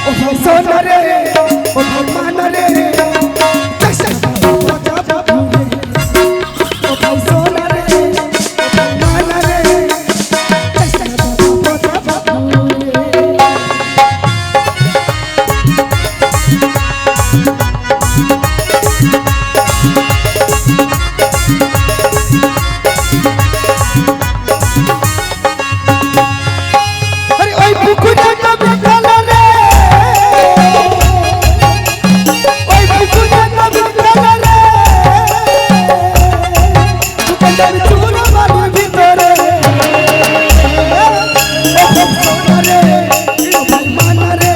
ও ভাই সোনা রে ও ভাই মানা রে চাষা বাবা বাবু রে ও ভাই সোনা রে ও ভাই মানা রে চাষা বাবা বাবু রে আরে ওই পুকুরে কবে গেল রে ওই পুকুরে কবে গেল রে পুকুরের চূড়া বালুর ভিতরে ও সোনা রে ও ভাই মানা রে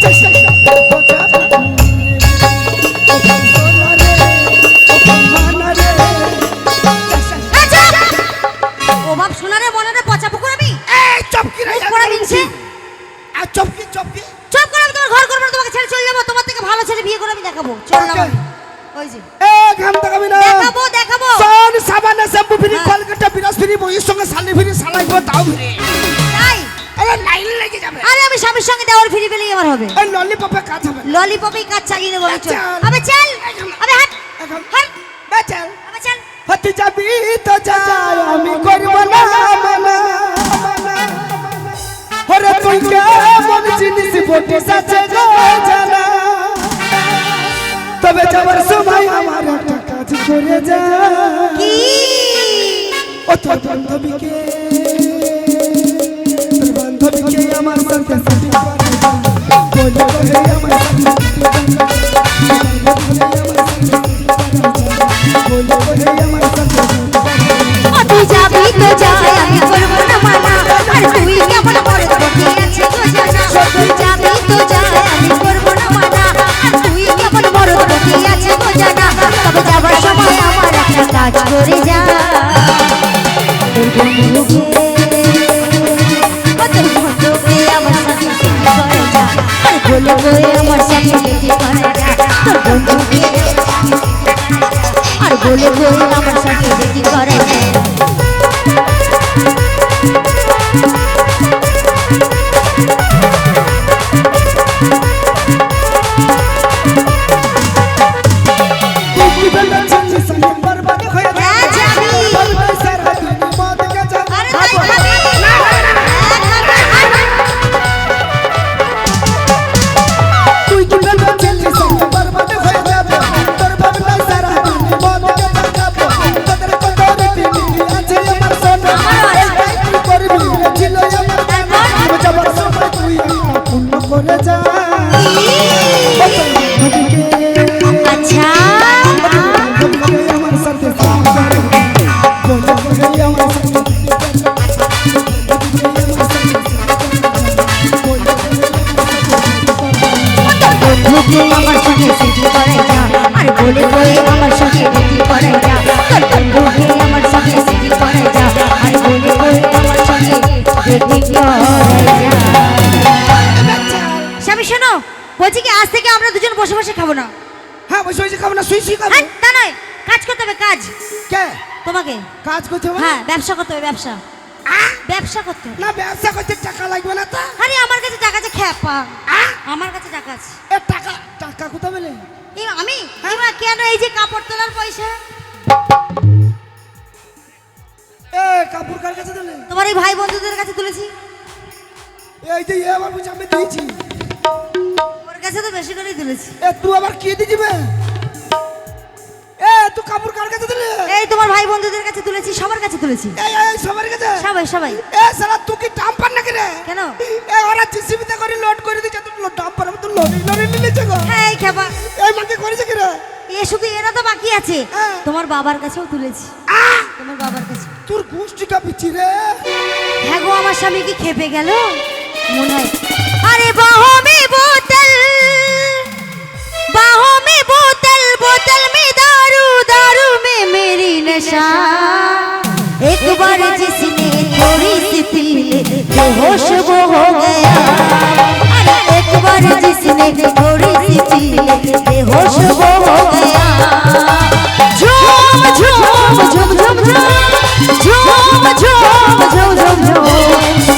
চাষা বাবা বাবু রে ও ভাই সোনা রে ও ভাই মানা রে চাষা ও বাপ সোনারে মনারে পচা পুকুর আমি এই চপকি রে পড়া দিনছে আর চপকি চপকি চুপ করে আমি তোমার ঘর করবো না, তোমাকে ছেড়ে চলে যাবো, তোমার থেকে ভালো ছেলে বিয়ে করে আমি দেখাবো। চল না Okay. ওই যে এ ঘাম দেখাবি না দেখাবো দেখাবো সন সাবান শ্যাম্পু ফ্রি হ্যাঁ। কলকাতা বিরাজ ফ্রি বইয়ের সঙ্গে শালি ফ্রি শালাইব তাও ফ্রি তাই আরে লাইন লেগে যাবে আরে আমি স্বামীর সঙ্গে দেওয়ার ফিরে পেলেই আমার হবে। এই ললিপপে কাজ হবে ললিপপেই কাজ চালিয়ে নেবো আমি। চল চল। আবে চল আবে হাট এখন হাট বেচাল আবে চল হতে যাবি তো যাই আমি করব না মানা ওরে তুই কেমন জিনিস বটি সাথে গো জানা তবে যাবার সময় আমার একটা কাজ করে যা কি ও তোর বান্ধবীকে আমার সাথে সাথে বলে বলে আমার বলে বলে আমার সাথে ও তুই যাবি তো যাই আমি করবো না মানা, আর তুই কেমন করে বসে আছিস গো জানা। তুই যাবি তো যাই আমি করবো না মানা, আর তুই কেমন বড় বসে আছিস গো জানা। তবে যাবার সময় আমার একটা কাজ করে যা। তোর বন্ধুকে ও তোর বন্ধুকে আমার সাথে সেটি করে যা, আর বলে বলে আমার সাথে সেটি করে যা। তোর বন্ধুকে আর বলে বলে আমার সাথে সেটি করে যা। তুই বেলা চলছিস সঙ্গে বরবাদ হয়ে যা হ্যাঁ, যাবি। বলবে সারা দিন মদ গেছে আরে তাই খাবি না তুই কি বেলা চলছিস সঙ্গে বরবাদ হয়ে যাবে তোর ভাবনা সারা দিন মদ গেছে যাবে তোদের কত রীতি আছে আমার সোনা তুই করবি রে ছিল আমার তবে যাবার সময় তুই পূর্ণ করে যা আচ্ছা আমার সাথে বন্ধুকে আমার সঙ্গে সেটি করে যা, আর বলে বলে আমার সঙ্গে সেটি করে যা। তোর বন্ধুকে আমার সঙ্গে সেটি করে যা, আর বলে বলে আমার সঙ্গে সেটি করে যা। স্বামী শোনো, বলছি কি আজ থেকে আমরা দুজন বসে বসে খাবো না। হ্যাঁ বসে বসে খাবো না শুই শুই খাবো হ্যাঁ তা নয়, কাজ করতে হবে কাজ কে তোমাকে। কাজ করতে হবে হ্যাঁ ব্যবসা করতে হবে ব্যবসা আহ? ব্যবসা করতে হবে। না ব্যবসা করতে টাকা লাগবে না তা আরে আমার কাছে টাকা আছে খ্যাপা, আহ? আমার কাছে টাকা আছে। এ টাকা টাকা কোথা পেলে এই আমি এবার কেন এই যে কাপড় তোলার পয়সা এ কাপড় কার কাছে দিলে তোমার এই ভাই বন্ধুদের কাছে তুলেছি। এই যে এ আমার বুঝে আমি দিয়েছি ওর কাছে তো বেশি করেই তুলেছি। এ তুই আবার কি দিবে এ তুই কাপড় কার কাছে দিলে এই তোমার ভাই বন্ধুদের কাছে তুলেছি, সবার কাছে তুলেছি, এই এই সবার কাছে সবাই সবাই। এ সালা তুই কি ডাম্পার নাকি রে কেন? এ ওরা জিসিবিতে করে লোড করে দিচ্ছে তুই ডাম্পার তো লরি লরি নিয়েছে গো হ্যাঁ এই খ্যাপা, এই মাকে করেছে কি রে এ শুধু এরা তো বাকি আছে। হ্যাঁ। তোমার বাবার কাছেও তুলেছি, আহ তোমার বাবার কাছে। তোর গোষ্ঠীটা পিছি রে হ্যাঁ গো আমার স্বামী কি খেপে গেল মনে হয়। আরে বাহো মে বোতল बोतल में दारू दारू में मेरी नशा। एक बार जिसने थोड़ी सी पी ले बेहोश वो हो गया। अरे एक बार जिसने थोड़ी सी पी ले बेहोश वो हो गया। झूम झूम झूम झूम झूम झूम झूम झूम झूम झूम झूम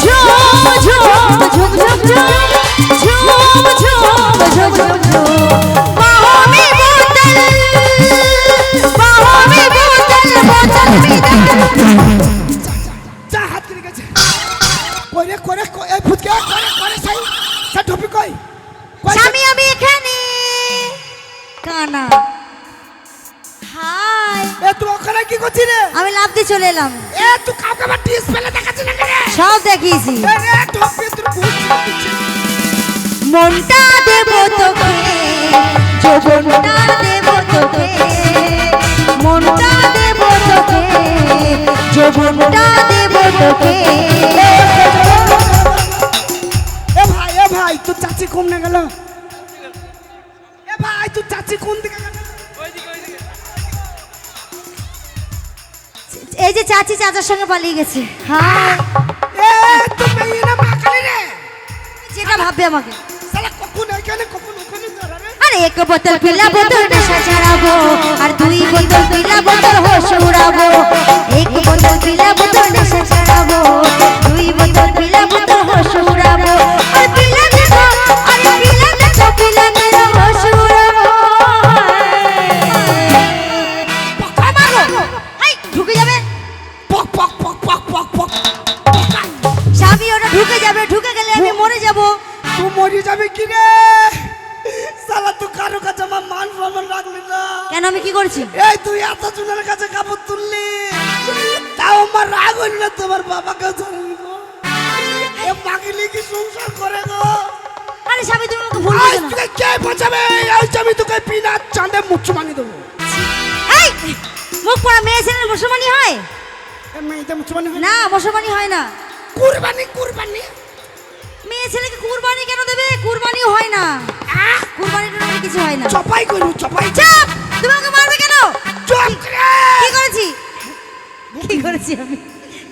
झूम झूम झूम झूम झूम কই কই স্বামী আমি এখানে কানা হাই এ তুই ওখানে কি করছিস রে আমি লাফ দিয়ে চলে এলাম এ তুই কাউকে আবার ডিসপ্লে দেখাচ্ছিস না রে সব দেখিয়েছি এ রে ঢোকে তোর বুঝছিস মনটা দেব তোকে যৌবনটা দেব তোকে মনটা দেব তোকে যৌবনটা দেব তোকে এ ভাই তোর চাচি কম না গেল এ ভাই তোর চাচি কোন দিকে গেল এই যে চাচি চাচার সঙ্গে পালিয়ে গেছে হ্যাঁ এ তুই মেয়ে না মাকালি রে যেটা ভাববে আমাকে শালা কখন এখানে কখন ওখানে ধরা রে আরে এক বোতল পিলা বোতল নেশা ছাড়াবো আর দুই বোতল পিলা বোতল হোশ উড়াবো এক বোতল পিলা বোতল নেশা ছাড়াবো দুই বোতল পিলা বোতল হোশ উড়াবো আর পিলা দেখো আরে পিলা দেখো পিলা দেখো হোশ উড়াবো পকা মারো হাই ঢুকে যাবে পক পক পক পক পক পক স্বামী ওরা ঢুকে যাবে ঢুকে গেলে আমি মরে যাব তুই মরে যাবে কি রে শালা তুই কারো কাছে আমার মান সম্মান রাখলি না কেন আমি কি করছি এই তুই এত জনের কাছে কাপড় তুললি তাও আমার রাগ হইল না তোমার বাবাকে জানি গো এ মাগলি কি সংসার করে গো আরে স্বামী তুমি আমাকে ভুল আজ বুঝো না তোকে কে বাঁচাবে আজ আমি তোকে বিনা চাঁদে মুচ্ছু মানি দেবো এই মুখ পড়া মেয়ে ছেলের মুসলমানি হয় এ মেয়েতে মুচ্ছু মানি হয় না মুসলমানি হয় না কুরবানি কুরবানি মেয়ে ছেলেকে কুরবানি কেন দেবে কুরবানিও হয় না কুরবানি টুরবানি কিছু হয় না চপাই করু চপাই চাপ তুমি আমাকে মারবে কেন চপ রে কি করেছি কি করেছি আমি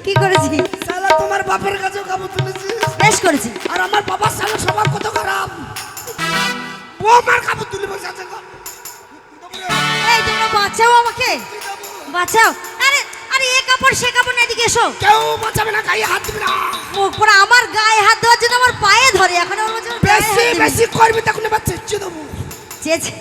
কি করেছি শালা তোমার বাপের কাছেও কাপড় তুলেছিস বেশ করেছি আর আমার বাবার শালা স্বভাব কত খারাপ ও আমার কাপড় তুলে বসে আছে গো। এই তোমরা বাঁচাও আমাকে বাঁচাও আরে আরে এ কাপড় সে কাপড় না এদিকে এসো কেউ বাঁচাবে না গায়ে হাত দিবি না মুখ পড়া আমার গায়ে হাত দেওয়ার জন্য আমার পায়ে ধরে এখন আমার বলছে আমার গায়ে বেশি হাত দিবি। বেশি করবি তখন এবার চেঁচিয়ে দেবো চেয়েছে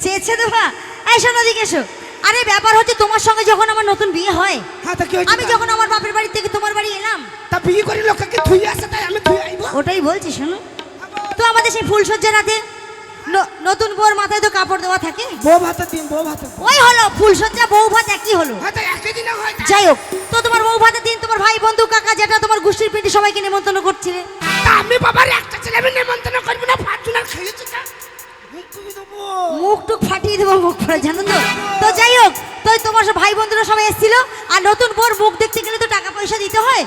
চেয়েছে দেবা এই শোনো দিকে এসো আরে ব্যাপার হচ্ছে তোমার সঙ্গে যখন আমার নতুন বিয়ে হয় হ্যাঁ তা কি হয়েছে আমি যখন আমার বাপের বাড়ি থেকে তোমার বাড়ি এলাম তা বিয়ে করে লোককে ধুয়ে আসে তাই আমি ধুয়ে আইবো ওটাই বলছি শোনো তো আমাদের সেই ফুলসজ্জা রাতে নতুন বউর মাথায় তো কাপড় দেওয়া থাকে বউ ভাতে দিন বউ ভাতে ওই হলো ফুলসজ্জা বউ ভাত একই হলো হয়তো একই দিনে হয় না। যাই হোক তো তোমার বউ ভাতের দিন তোমার ভাই বন্ধু কাকা যেটা তোমার গোষ্ঠীর পিঠে সবাইকে নিমন্ত্রণ করছিলে তা আমি বাবার একটা ছেলে আমি নেমন্তন্ন করবি না পাঁচজন আর খেয়েছি না মুখ তুলে দেবো মুখ টুক ফাটিয়ে দেবো মুখ পড়ে জানো তো তো যাই হোক তো তোমার সব ভাই বন্ধুরা সবাই এসেছিল আর নতুন বউর মুখ দেখতে গেলে তো টাকা পয়সা দিতে হয়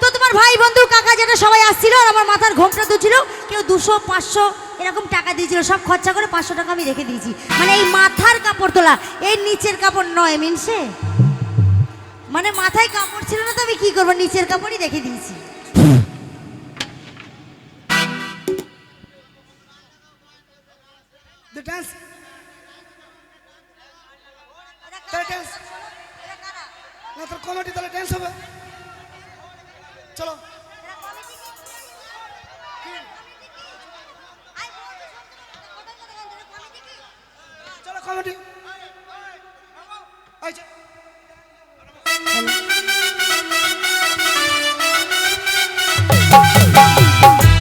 তো তোমার ভাই বন্ধু কাকা যেটা সবাই আসছিল আর আমার মাথার ঘোমটা দুছিল কেউ 200 500 এরকম টাকা দিয়েছিল সব খরচা করে 500 টাকা আমি রেখে দিয়েছি মানে এই মাথার কাপড় তোলা এই নিচের কাপড় নয় মিনসে মানে মাথায় কাপড় ছিল না তো আমি কি করবো নিচের কাপড়ই রেখে দিয়েছি The dance. তাহলে dance. না তোর কমেডি তাহলে ড্যান্স হবে চলো চলো কমেডি